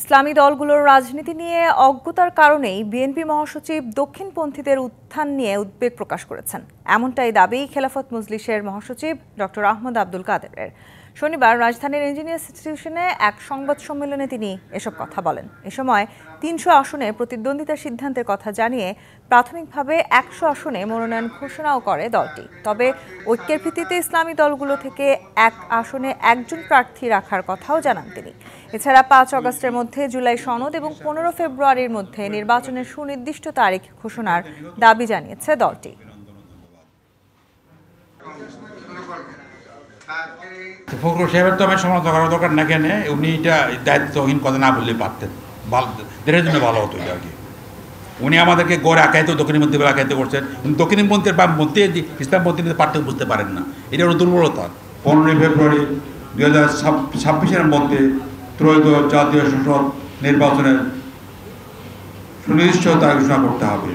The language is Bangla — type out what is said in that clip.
ইসলামী দলগুলোর রাজনীতি নিয়ে অজ্ঞতার কারণেই বিএনপি মহাসচিব দক্ষিণপন্থীদের উত্থান নিয়ে উদ্বেগ প্রকাশ করেছেন। এমনটাই দাবি খেলাফত মজলিসের মহাসচিব ডক্টর আহমদ আব্দুল কাদেরের। শনিবার রাজধানীর ইঞ্জিনিয়ার্স ইনস্টিটিউশনে এক সংবাদ সম্মেলনে তিনি এসব কথা বলেন। এ সময় ৩০০ আসনে প্রতিদ্বন্দ্বিতার সিদ্ধান্তের কথা জানিয়ে প্রাথমিকভাবে ১০০ আসনে মনোনয়ন ঘোষণাও করে দলটি। তবে ঐক্যের ভিত্তিতে ইসলামী দলগুলো থেকে এক আসনে একজন প্রার্থী রাখার কথাও জানান তিনি। এছাড়া ৫ আগস্টের মধ্যে জুলাই সনদ এবং ১৫ ফেব্রুয়ারির মধ্যে নির্বাচনের সুনির্দিষ্ট তারিখ ঘোষণার দাবি জানিয়েছে দলটি। ফখরুল সাহেবের তো আমি সমালোচনা করার দরকার না, কেন উনি এটা দায়িত্বহীন কথা না বললে পারতেন, দেশের জন্য ভালো হতো এটা আর কি। উনি আমাদেরকে গড়ে আঁকাইতে দক্ষিণপন্থী বলে আঁকাইতে করছেন। দক্ষিণপন্থীর বামপন্থী পার্থক্য বুঝতে পারেন না, এটা হলো দুর্বলতা। 15 ফেব্রুয়ারি 2026-এর মধ্যে ত্রয়োদশ জাতীয় সংসদ নির্বাচনের সুনির্দিষ্ট তারিখ ঘোষণা করতে হবে।